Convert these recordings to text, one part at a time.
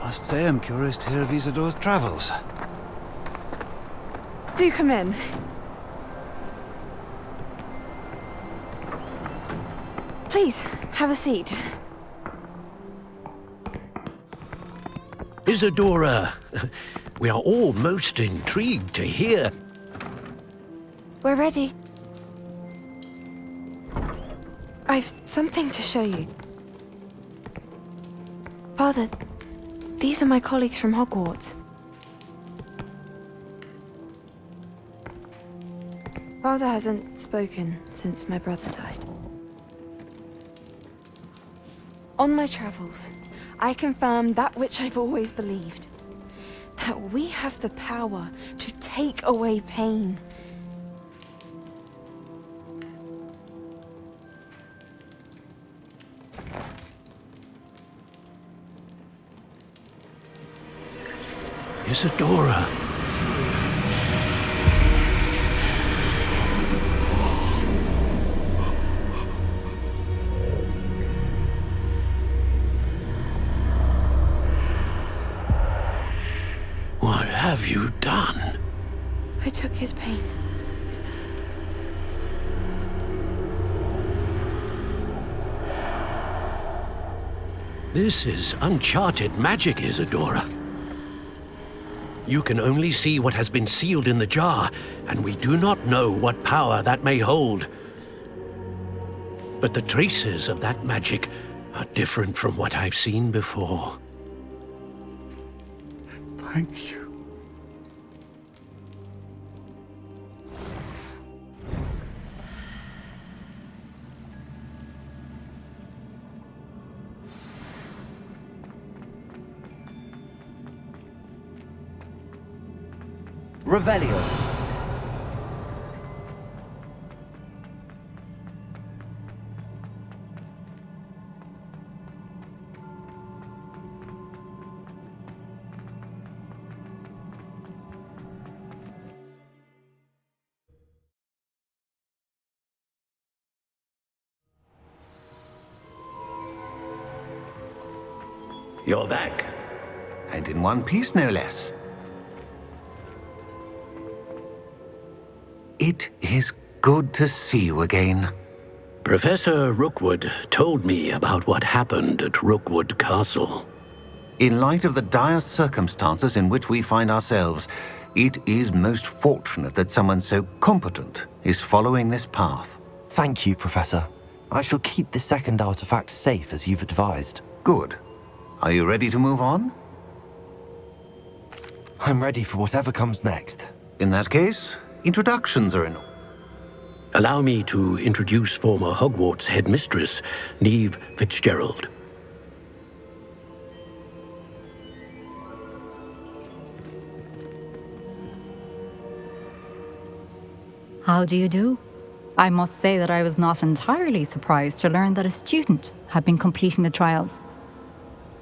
Must say I'm curious to hear of Isadore's travels. Do come in. Please, have a seat. Isadora, we are all most intrigued to hear. We're ready. I've something to show you. Father, these are my colleagues from Hogwarts. Father hasn't spoken since my brother died. On my travels, I confirmed that which I've always believed. That we have the power to take away pain. Isadora. What have you done? I took his pain. This is uncharted magic, Isadora. You can only see what has been sealed in the jar, and we do not know what power that may hold. But the traces of that magic are different from what I've seen before. Thank you. Revelio. You're back. And in one piece, no less. It is good to see you again. Professor Rookwood told me about what happened at Rookwood Castle. In light of the dire circumstances in which we find ourselves, it is most fortunate that someone so competent is following this path. Thank you, Professor. I shall keep the second artifact safe as you've advised. Good. Are you ready to move on? I'm ready for whatever comes next. In that case, introductions are in order. Allow me to introduce former Hogwarts headmistress, Neve Fitzgerald. How do you do? I must say that I was not entirely surprised to learn that a student had been completing the trials.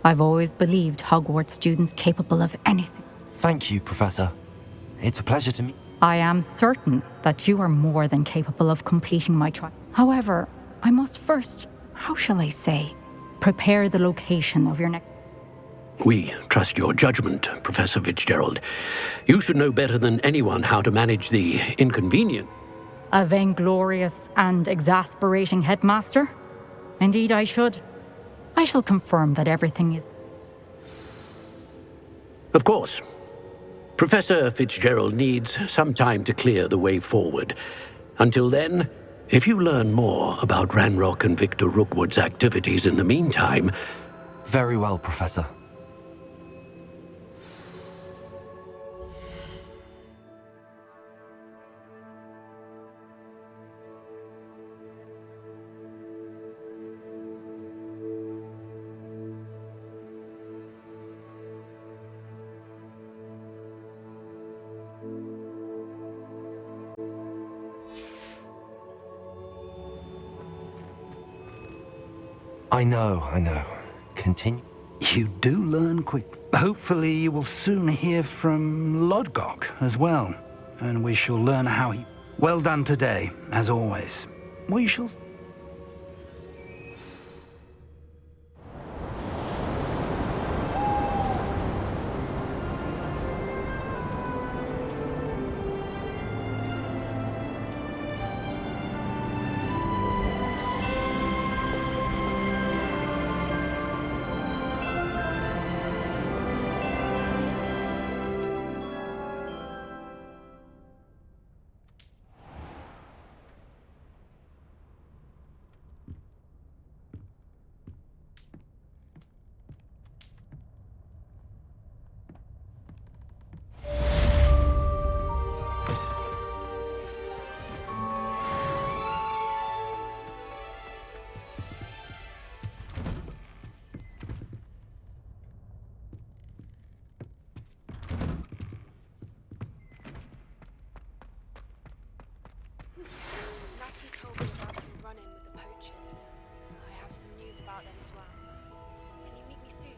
I've always believed Hogwarts students capable of anything. Thank you, Professor. It's a pleasure to meet. I am certain that you are more than capable of completing my trial. However, I must first, how shall I say, prepare the location of your next... We trust your judgment, Professor Fitzgerald. You should know better than anyone how to manage the inconvenient. A vainglorious and exasperating headmaster? Indeed, I should. I shall confirm that everything is... Of course. Professor Fitzgerald needs some time to clear the way forward. Until then, if you learn more about Ranrock and Victor Rookwood's activities in the meantime... Very well, Professor. I know. Continue. You do learn quick. Hopefully you will soon hear from Lodgok as well, and we shall learn how he... Well done today, as always. We shall... about them as well. Can you meet me soon?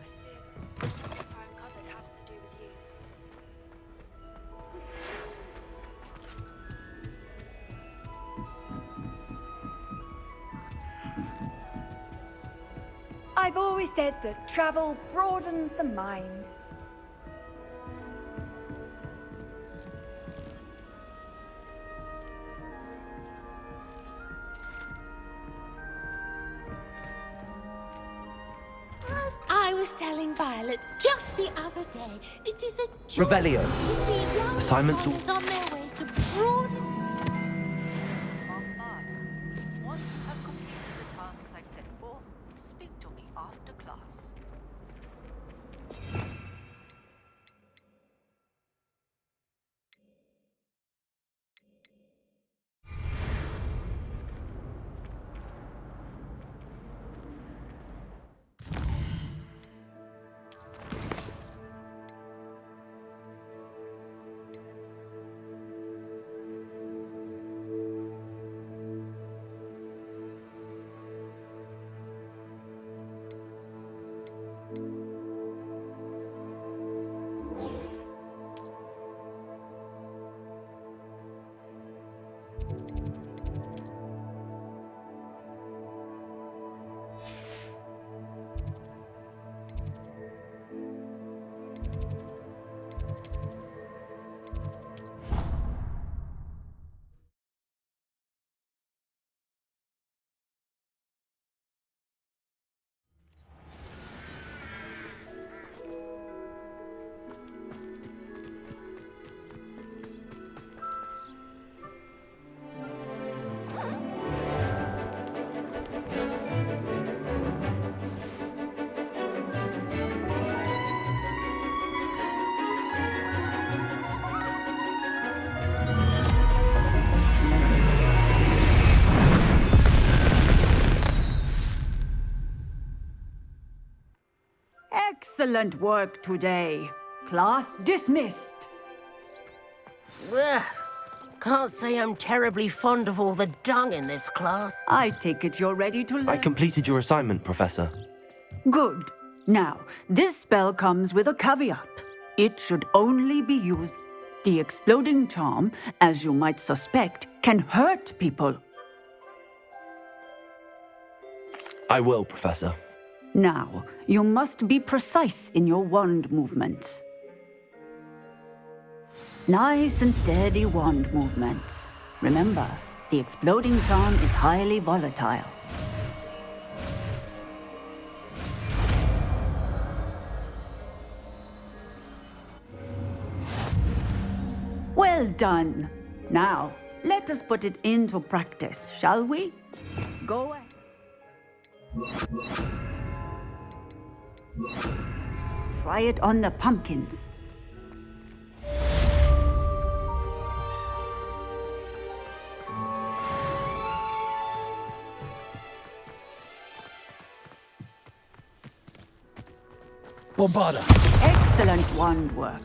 I fear that some of what I uncovered has to do with you. I've always said that travel broadens the mind. As I was telling Violet just the other day, it is a joy Revelio. to see young Assignments all- scholars on their way to broaden. Once you have completed the tasks I've set forth, speak to me after class. Excellent work today. Class dismissed. Ugh. Can't say I'm terribly fond of all the dung in this class. I take it you're ready to learn. I completed your assignment, Professor. Good. Now, this spell comes with a caveat. It should only be used. The exploding charm, as you might suspect, can hurt people. I will, Professor. Now, you must be precise in your wand movements. Nice and steady wand movements. Remember, the exploding charm is highly volatile. Well done. Now, let us put it into practice, shall we? Go ahead. Try it on the pumpkins. Bombarda! Excellent wand work.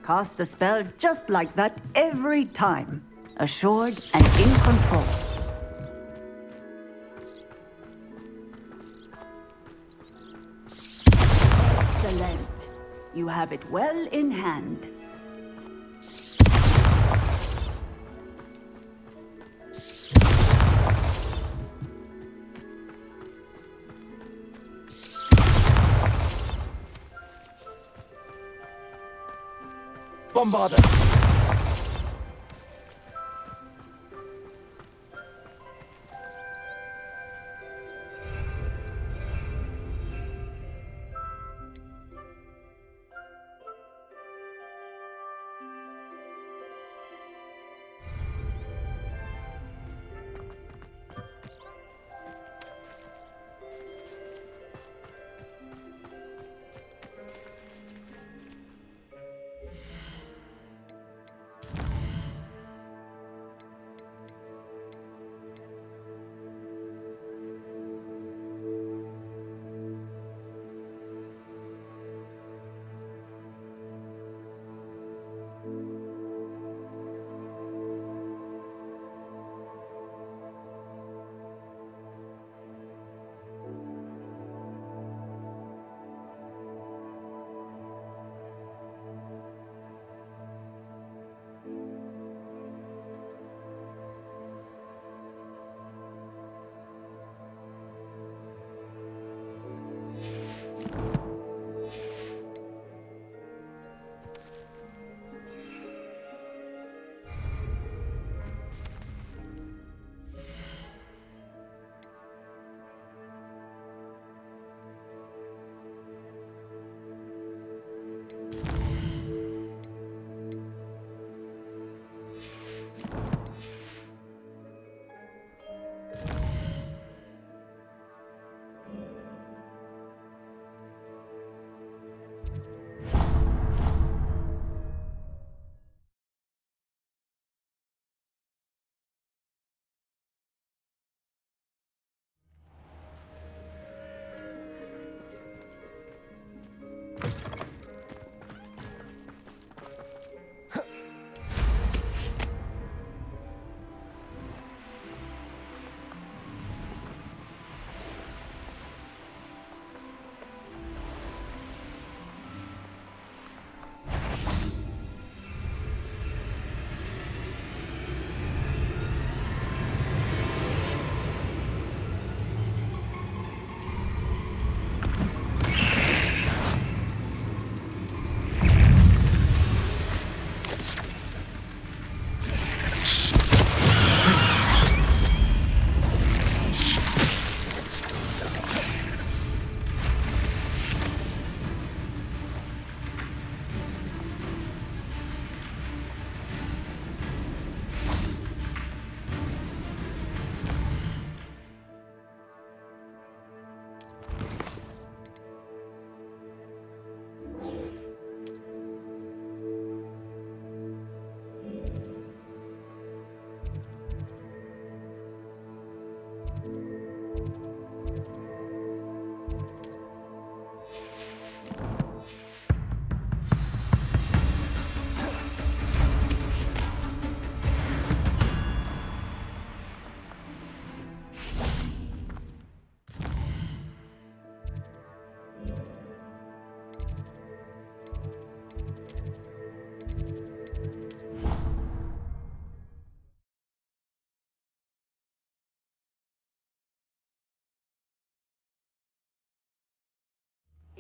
Cast the spell just like that every time. Assured and in control. Excellent. You have it well in hand. Bombarda!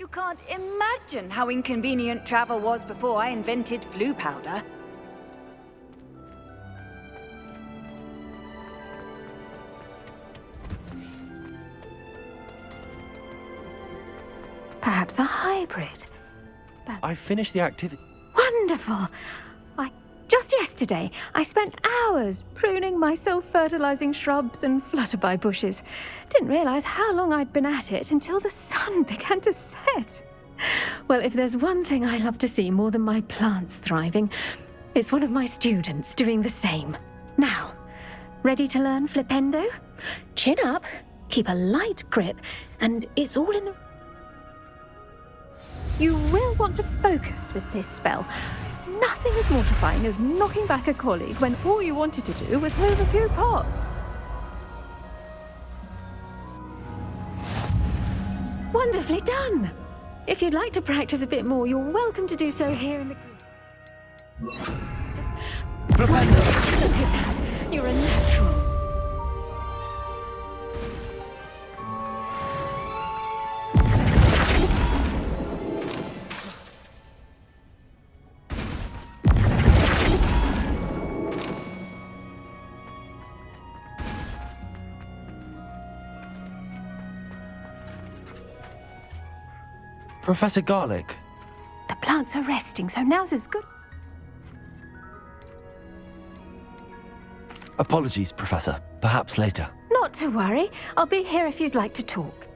You can't imagine how inconvenient travel was before I invented flu powder. Perhaps a hybrid. I finished the activity. Wonderful! Just yesterday, I spent hours pruning my self-fertilizing shrubs and flutterby bushes. Didn't realize how long I'd been at it until the sun began to set. Well, if there's one thing I love to see more than my plants thriving, it's one of my students doing the same. Now, ready to learn Flipendo? Chin up, keep a light grip, and it's all in the... You will want to focus with this spell. Nothing as mortifying as knocking back a colleague when all you wanted to do was move a few pots. Wonderfully done! If you'd like to practice a bit more, you're welcome to do so here in the... Look at that! You're a natural. Professor Garlic. The plants are resting, so now's as good... Apologies, Professor. Perhaps later. Not to worry. I'll be here if you'd like to talk.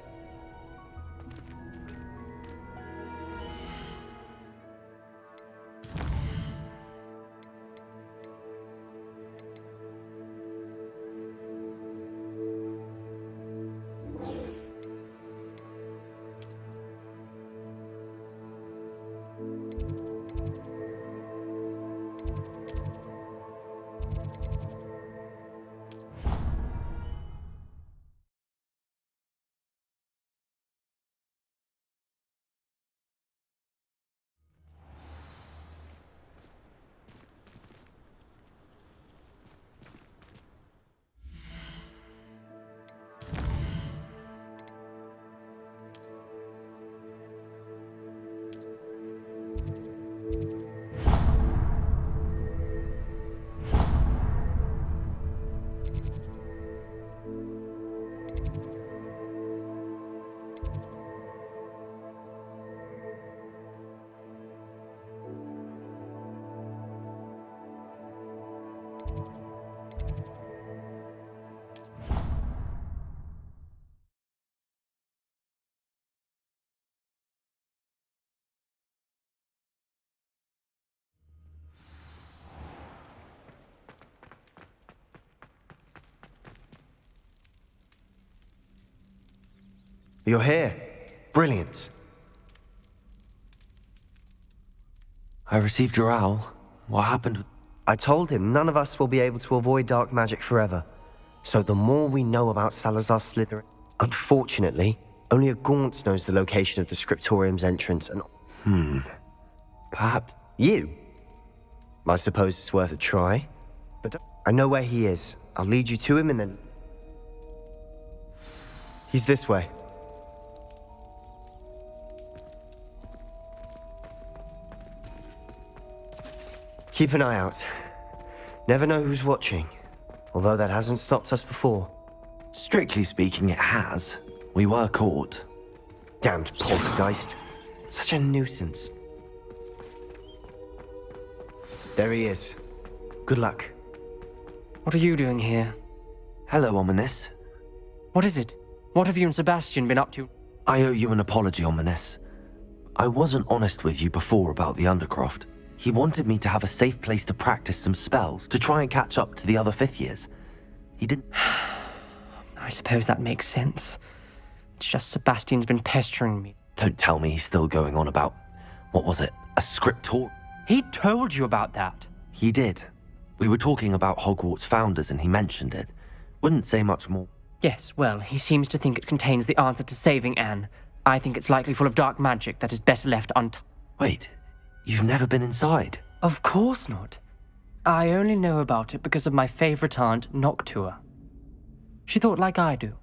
You're here. Brilliant. I received your owl. What happened? I told him none of us will be able to avoid dark magic forever. So the more we know about Salazar Slytherin... Unfortunately, only a Gaunt knows the location of the Scriptorium's entrance and... Perhaps... You? I suppose it's worth a try. But I know where he is. I'll lead you to him and then... He's this way. Keep an eye out. Never know who's watching. Although that hasn't stopped us before. Strictly speaking, it has. We were caught. Damned poltergeist. Such a nuisance. There he is. Good luck. What are you doing here? Hello, Ominous. What is it? What have you and Sebastian been up to? I owe you an apology, Ominous. I wasn't honest with you before about the Undercroft. He wanted me to have a safe place to practice some spells, to try and catch up to the other fifth years. He didn't... I suppose that makes sense. It's just Sebastian's been pestering me. Don't tell me he's still going on about... What was it? A scriptor? He told you about that. He did. We were talking about Hogwarts founders and he mentioned it. Wouldn't say much more. Yes, well, he seems to think it contains the answer to saving Anne. I think it's likely full of dark magic that is better left untouched. Wait, you've never been inside? Of course not. I only know about it because of my favorite aunt, Noctua. She thought like I do.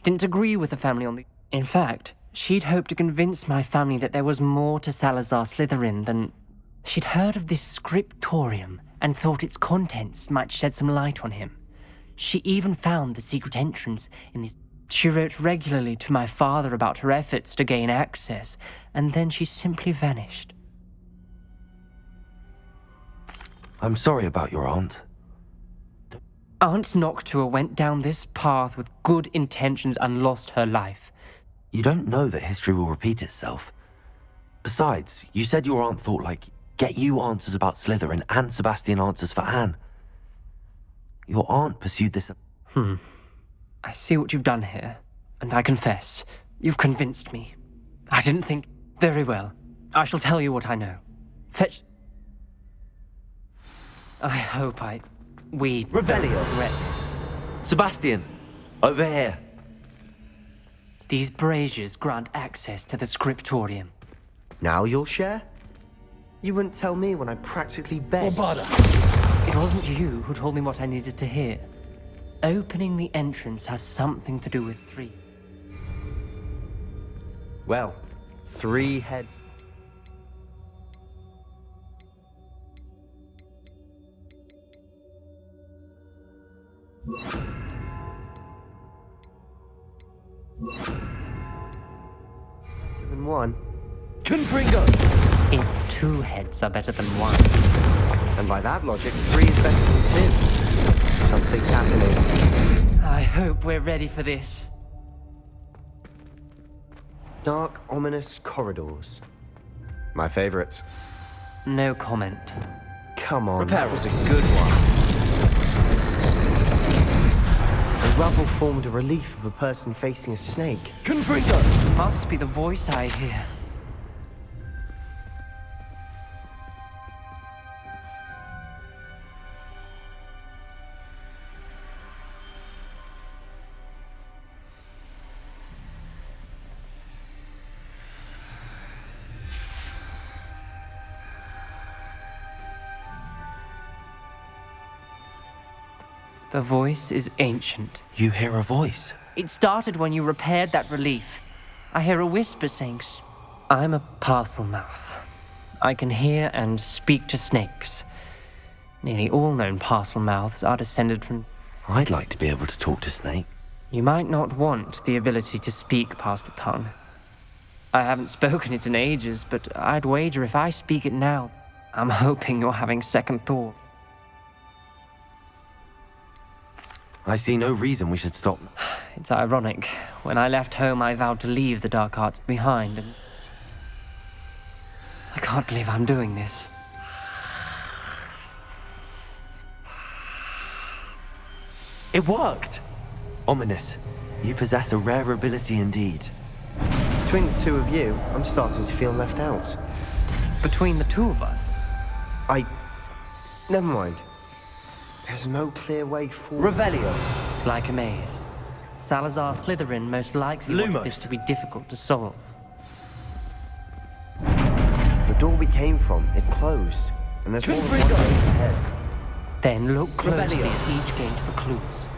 Didn't agree with the family on the... In fact, She'd hoped to convince my family that there was more to Salazar Slytherin than... She'd heard of this scriptorium and thought its contents might shed some light on him. She even found the secret entrance in this... She wrote regularly to my father about her efforts to gain access, and then she simply vanished. I'm sorry about your aunt. Aunt Noctua went down this path with good intentions and lost her life. You don't know that history will repeat itself. Besides, you said your aunt thought, like, get you answers about Slytherin and Sebastian answers for Anne. Your aunt pursued this... I see what you've done here, and I confess, you've convinced me. I didn't think... Very well. I shall tell you what I know. Fetch... I hope we... Revelio! regret this. Sebastian! Over here! These braziers grant access to the scriptorium. Now you'll share? You wouldn't tell me when I practically begged. It wasn't you who told me what I needed to hear. Opening the entrance has something to do with 3. Well, 3 heads. Better than 1. Confringo! Its 2 heads are better than 1. And by that logic, 3 is better than 2. Something's happening. I hope we're ready for this. Dark, ominous corridors. My favorite. No comment. Come on, Repair that was a good one. The rubble formed a relief of a person facing a snake. Confringo! Must be the voice I hear. The voice is ancient. You hear a voice. It started when you repaired that relief. I hear a whisper saying, I'm a parcel mouth. I can hear and speak to snakes. Nearly all known parcel mouths are descended from... I'd like to be able to talk to Snake. You might not want the ability to speak past the tongue. I haven't spoken it in ages, but I'd wager if I speak it now, I'm hoping you're having second thought. I see no reason we should stop. It's ironic. When I left home, I vowed to leave the dark arts behind, and... I can't believe I'm doing this. It worked! Ominous. You possess a rare ability indeed. Between the 2 of you, I'm starting to feel left out. Between the 2 of us? Never mind. There's no clear way forward. Revelio! Like a maze. Salazar Slytherin most likely wanted this to be difficult to solve. The door we came from, it closed. And there's more than one gate ahead. Then look closely Revelio. at each gate for clues.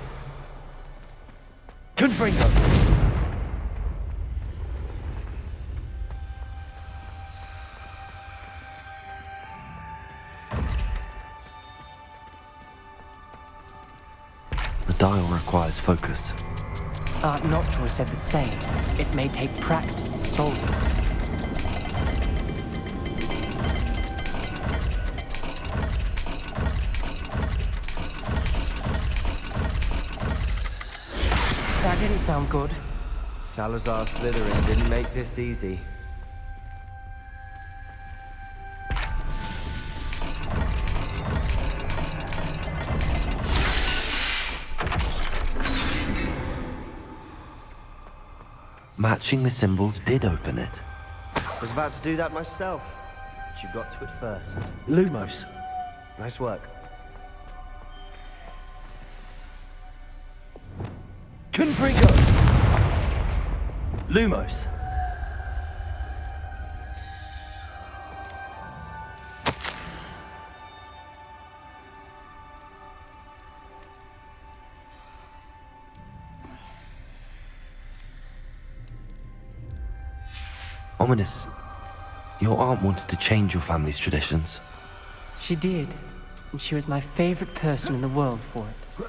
Confringo! The dial requires focus. Aunt Noctua said the same. It may take practice to solve it. That didn't sound good. Salazar Slytherin didn't make this easy. Matching the symbols did open it. I was about to do that myself, but you got to it first. Lumos. Nice work. Confringo! Lumos. Ominous, your aunt wanted to change your family's traditions. She did, and she was my favorite person in the world for it.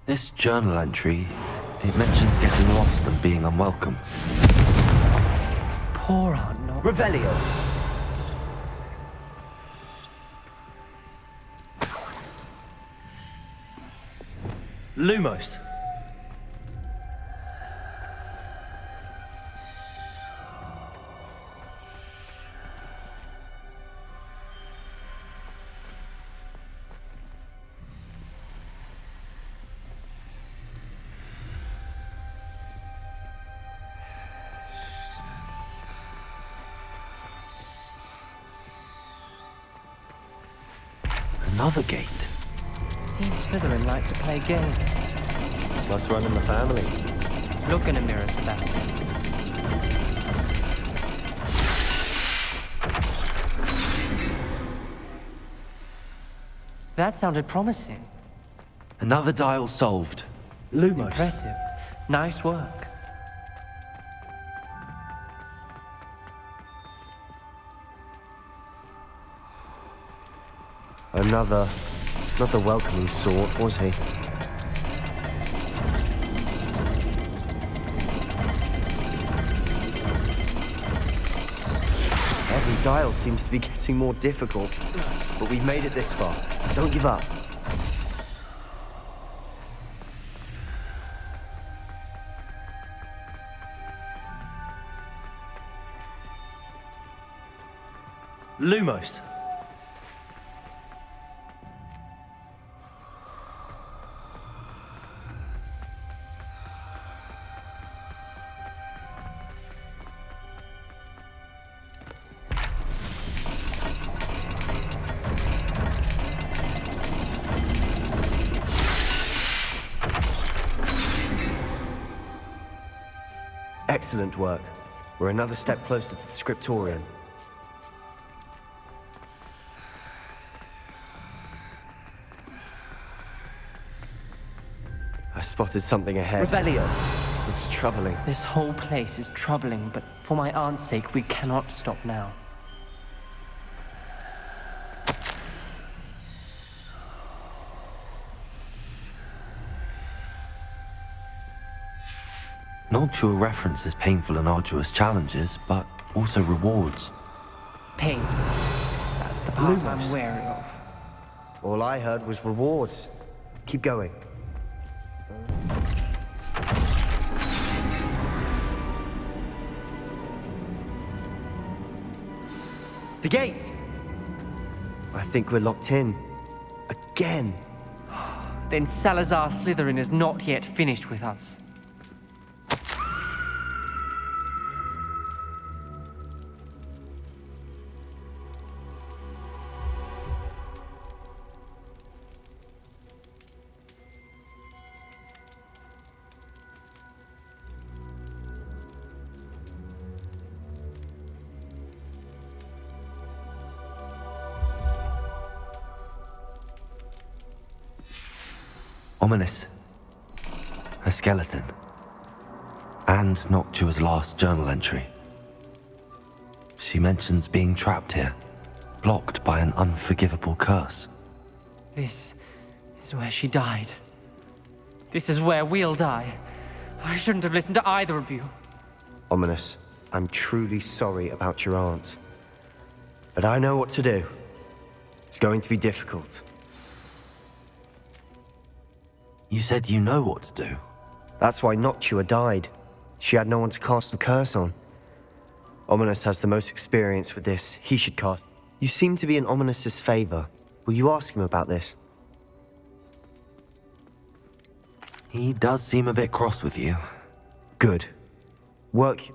This journal entry, it mentions getting lost and being unwelcome. Poor Aunt Nog. Revelio. Lumos. Another gate. Seems Slytherin like to play games. Must run in the family. Look in a mirror, Sebastian. That sounded promising. Another dial solved. Lumos. Impressive. Nice work. Not the welcoming sort, was he? Every dial seems to be getting more difficult, but we've made it this far. Don't give up. Lumos. Excellent work. We're another step closer to the scriptorium. I spotted something ahead. Revelio. It's troubling. This whole place is troubling, but for my aunt's sake, we cannot stop now. Noctua references painful and arduous challenges, but also rewards. Painful. That's the part I'm wary of. All I heard was rewards. Keep going. The gate! I think we're locked in. Again. Then Salazar Slytherin is not yet finished with us. Ominous. A skeleton. And Noctua's last journal entry. She mentions being trapped here, blocked by an unforgivable curse. This is where she died. This is where we'll die. I shouldn't have listened to either of you. Ominous, I'm truly sorry about your aunt. But I know what to do. It's going to be difficult. You said you know what to do. That's why Noctua died. She had no one to cast the curse on. Ominous has the most experience with this. He should cast. You seem to be in Ominous's favor. Will you ask him about this? He does seem a bit cross with you. Good. Work.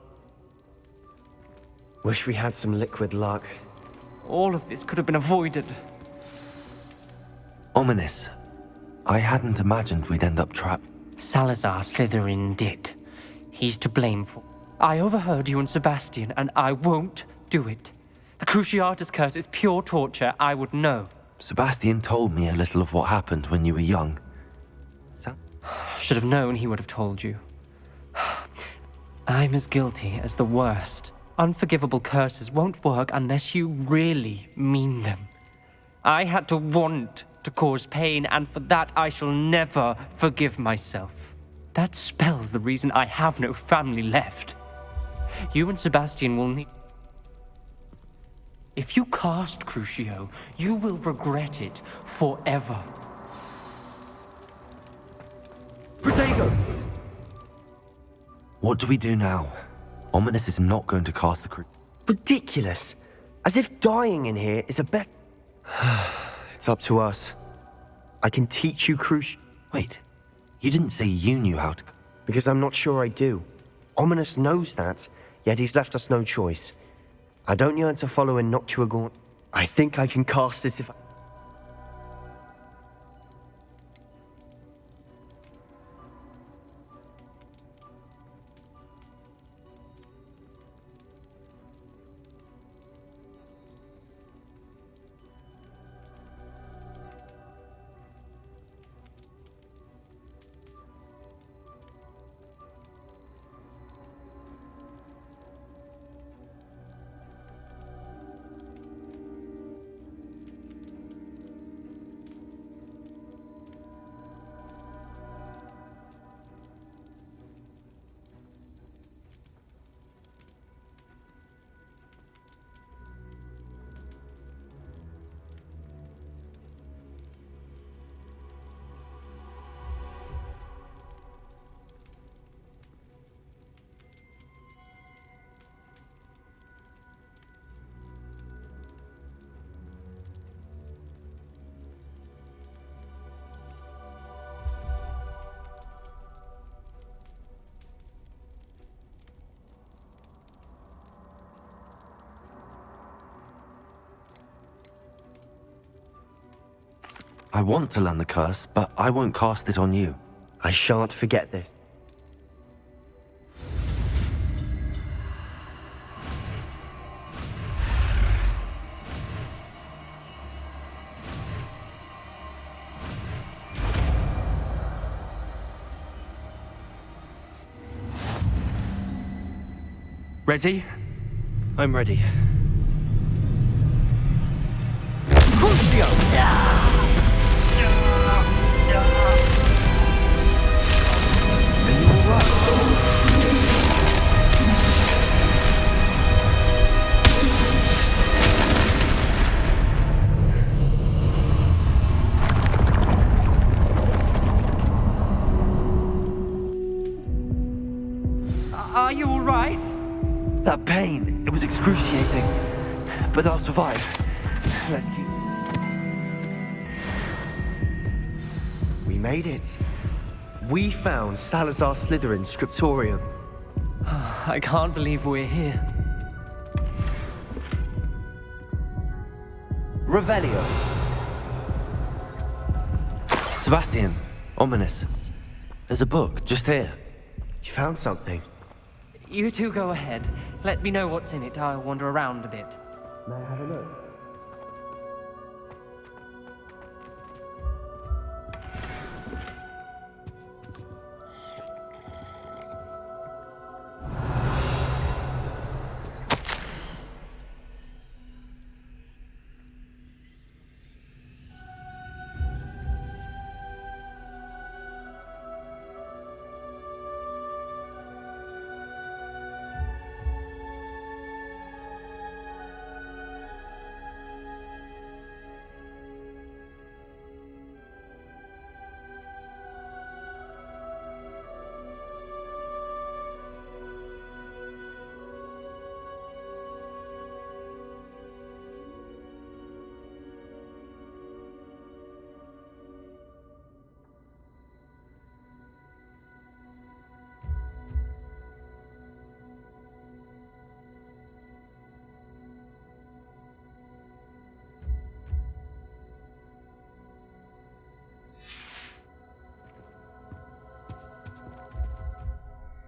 Wish we had some liquid luck. All of this could have been avoided. Ominous. I hadn't imagined we'd end up trapped. Salazar Slytherin did. He's to blame for. I overheard you and Sebastian, and I won't do it. The Cruciatus curse is pure torture. I would know. Sebastian told me a little of what happened when you were young. Should have known he would have told you. I'm as guilty as the worst. Unforgivable curses won't work unless you really mean them. I had to want to cause pain, and for that I shall never forgive myself. That spell's the reason I have no family left. You and Sebastian will need... If you cast Crucio, you will regret it forever. Protego! What do we do now? Ominous is not going to cast the Ridiculous! As if dying in here is a bet. It's up to us. I can teach you Crucio. Wait, you didn't say you knew how to... Because I'm not sure I do. Ominous knows that, yet he's left us no choice. I don't yearn to follow in Noctuagaunt. I think I can cast this if I... I want to learn the curse, but I won't cast it on you. I shan't forget this. Ready? I'm ready. Are you all right? That pain, it was excruciating. But I'll survive. Let's keep... We made it. We found Salazar Slytherin's scriptorium. I can't believe we're here. Revelio. Sebastian, Ominous. There's a book just here. You found something? You two go ahead. Let me know what's in it. I'll wander around a bit. May I have a look?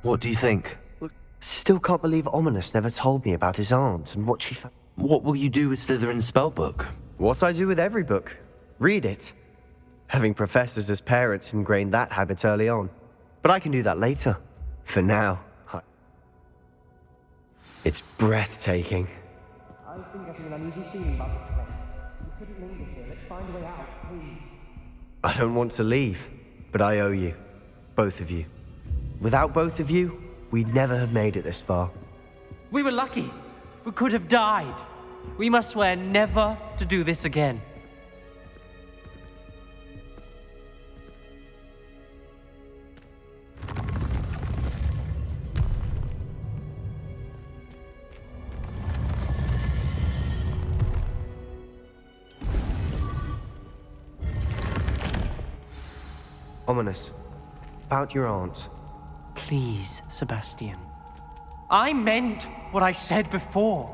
What do you think? Still can't believe Ominous never told me about his aunt and what she found. What will you do with Slytherin's spellbook? What I do with every book. Read it. Having professors as parents ingrained that habit early on. But I can do that later. For now, it's breathtaking. I think I feel an uneasy feeling about this place. You couldn't linger here. Let's find a way out, please. I don't want to leave, but I owe you. Both of you. Without both of you, we'd never have made it this far. We were lucky. We could have died. We must swear never to do this again. Ominous. About your aunt. Please, Sebastian. I meant what I said before.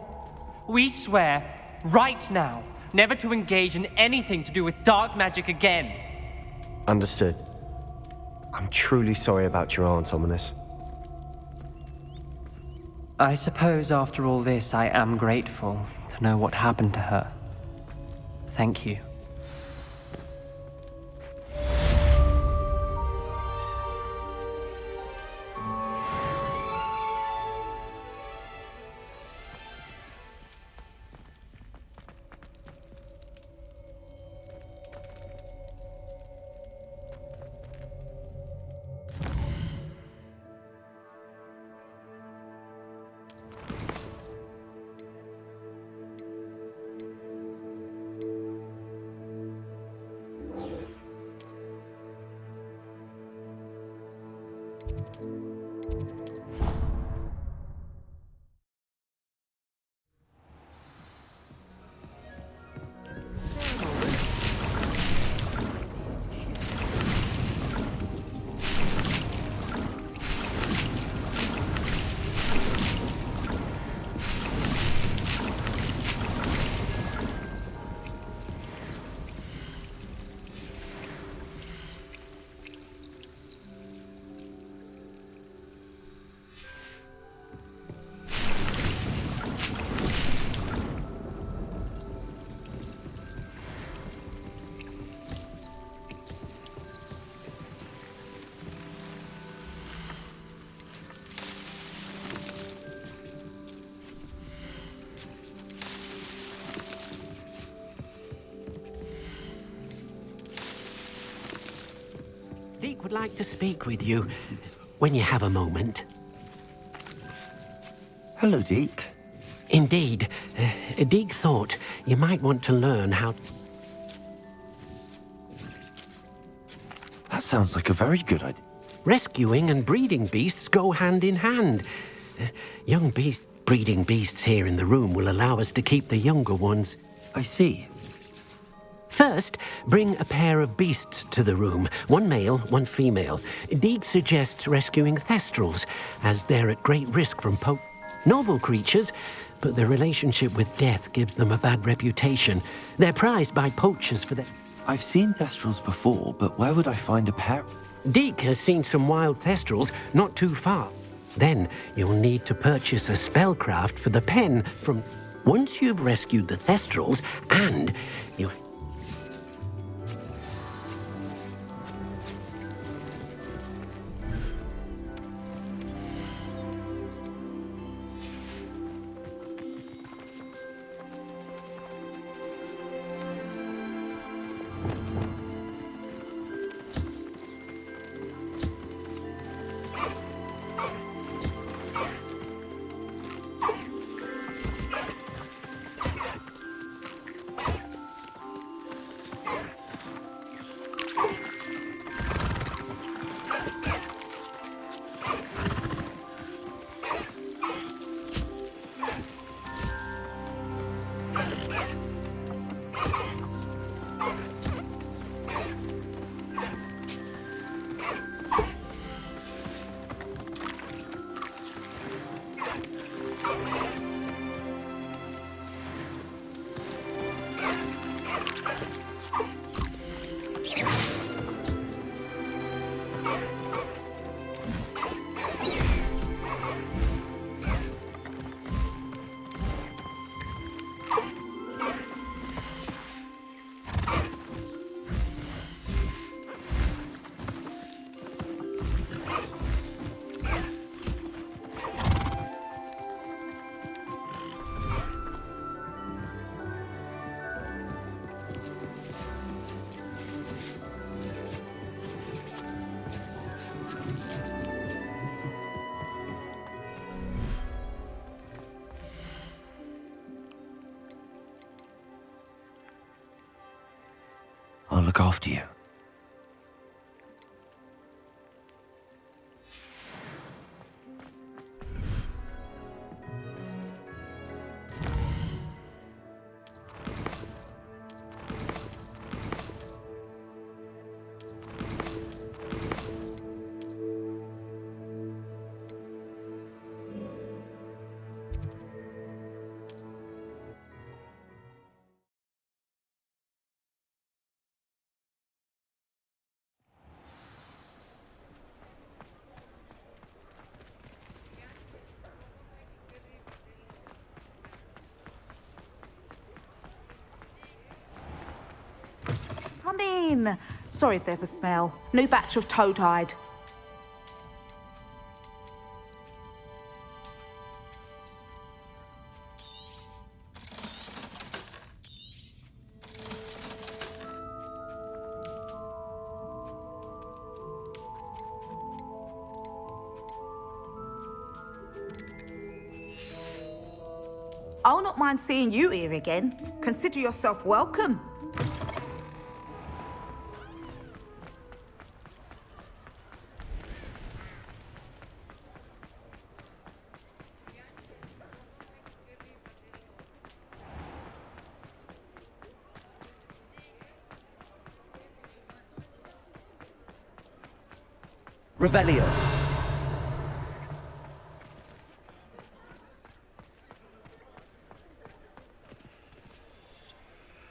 We swear, right now, never to engage in anything to do with dark magic again. Understood. I'm truly sorry about your aunt, Ominous. I suppose after all this, I am grateful to know what happened to her. Thank you. Deek would like to speak with you when you have a moment. Hello, Deek. Indeed. Deek thought you might want to learn how... That sounds like a very good idea. Rescuing and breeding beasts go hand in hand. Young breeding beasts here in the room will allow us to keep the younger ones. I see. First, bring a pair of beasts to the room. One male, one female. Deek suggests rescuing thestrals, as they're at great risk from noble creatures, but their relationship with death gives them a bad reputation. They're prized by poachers for their... I've seen thestrals before, but where would I find a pair? Deek has seen some wild thestrals not too far. Then you'll need to purchase a spellcraft for the pen from... Once you've rescued the thestrals and you... I'll look after you. Come in. Sorry if there's a smell. New batch of toad-hide. I'll not mind seeing you here again. Consider yourself welcome. Revelio.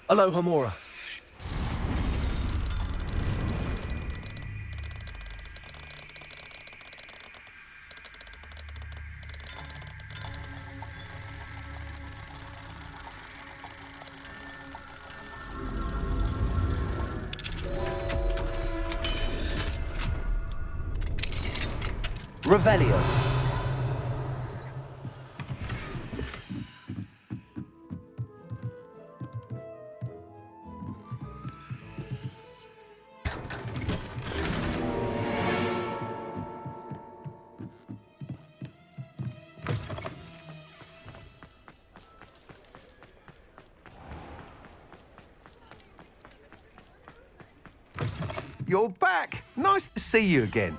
Aloha Mora. Revelio. You're back! Nice to see you again.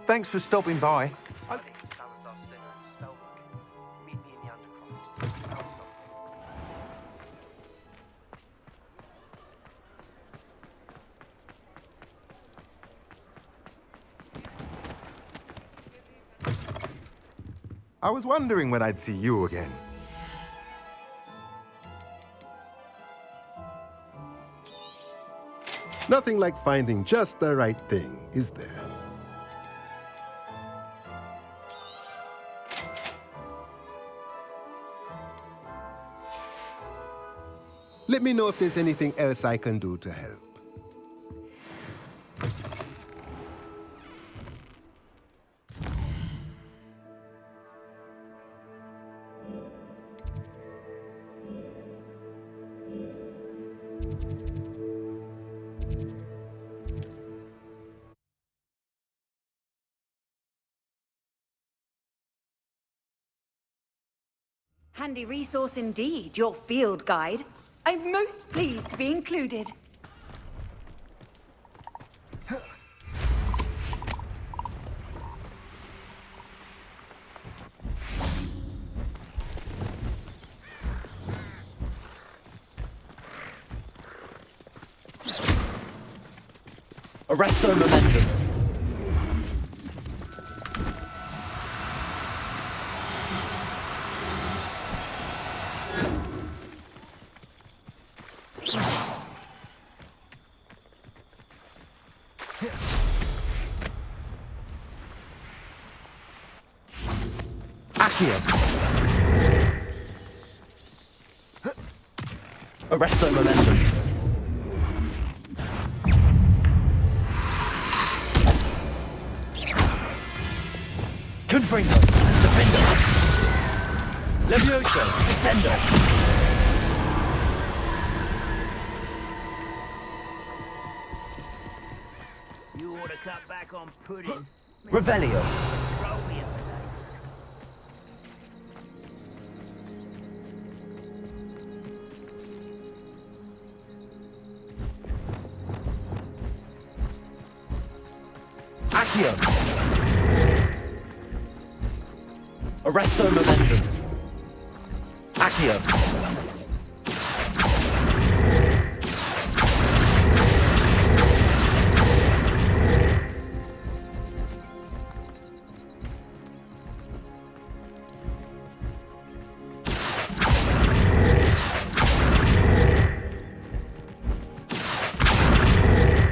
Thanks for stopping by. Studying Salazar Slytherin's spellbook. Meet me in the Undercroft. I found something. I was wondering when I'd see you again. Nothing like finding just the right thing, is there? Let me know if there's anything else I can do to help. Handy resource indeed, your field guide. I'm most pleased to be included. Arrest their momentum. Accio. Arrest their momentum. Confringo. Defender. Levioso. Descendo. You ought to cut back on pudding. Revelio. Roll me up. Accio. Arrest their momentum. Accio.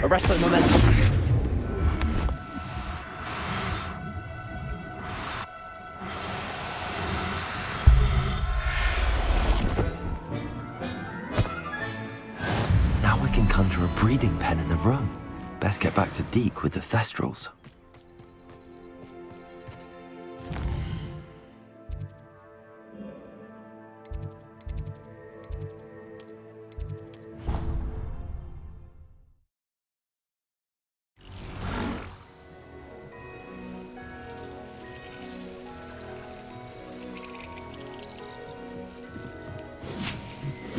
Arrest their momentum. Now we can conjure a breeding pen in the room. Best get back to Deke with the Thestrals.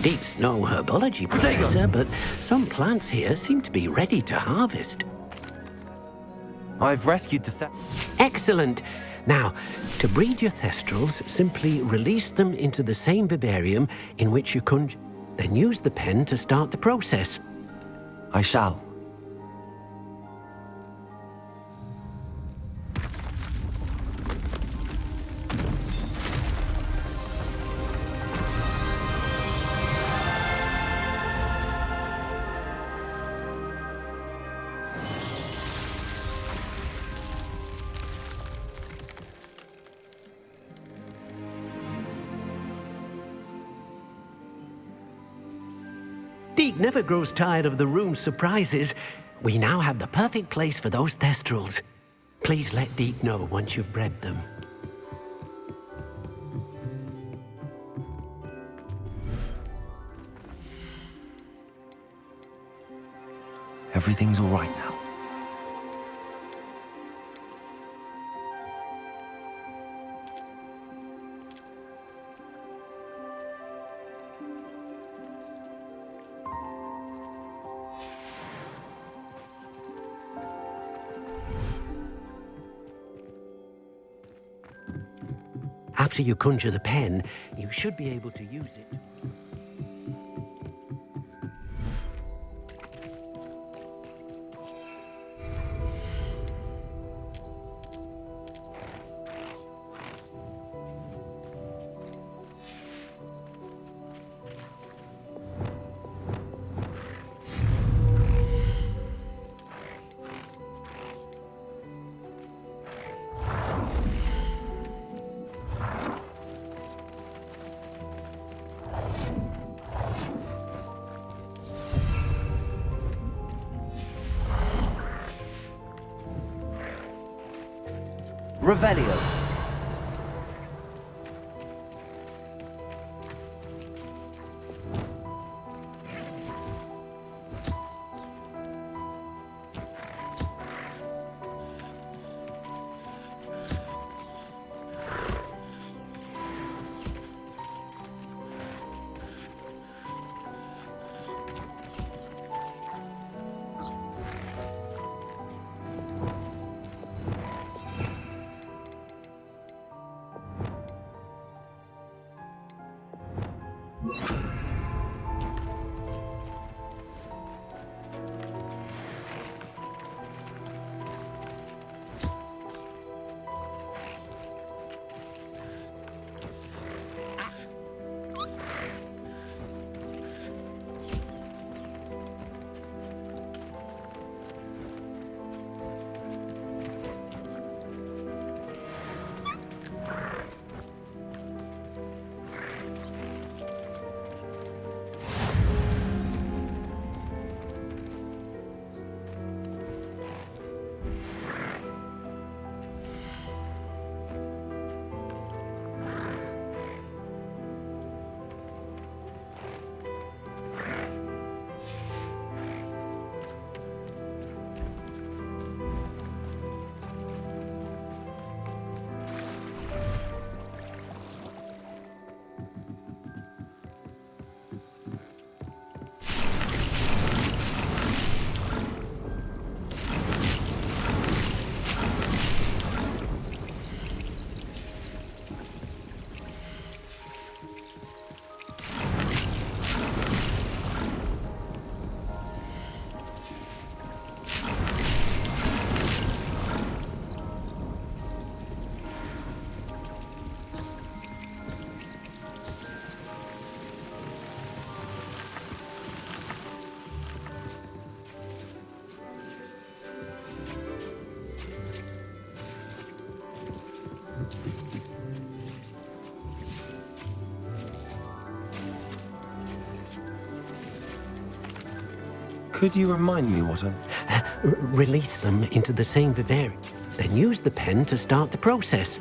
Deke's no herbology professor, but some plants here seem to be ready to harvest. I've rescued the Excellent! Now, to breed your Thestrals, simply release them into the same vivarium in which you conjure. Then use the pen to start the process. I shall. Deke never grows tired of the room's surprises. We now have the perfect place for those Thestrals. Please let Deke know once you've bred them. Everything's all right now. After you conjure the pen, you should be able to use it. Revelio. Could you remind me what I'm... Release them into the same vivarium. Then use the pen to start the process.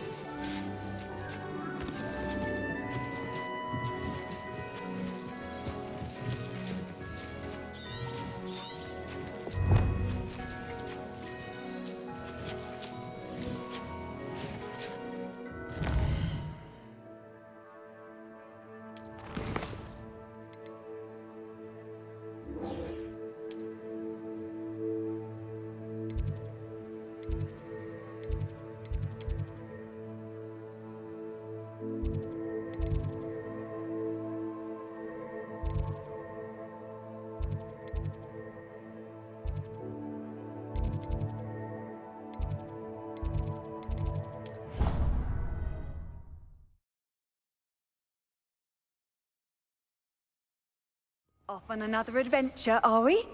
Off on another adventure, are we?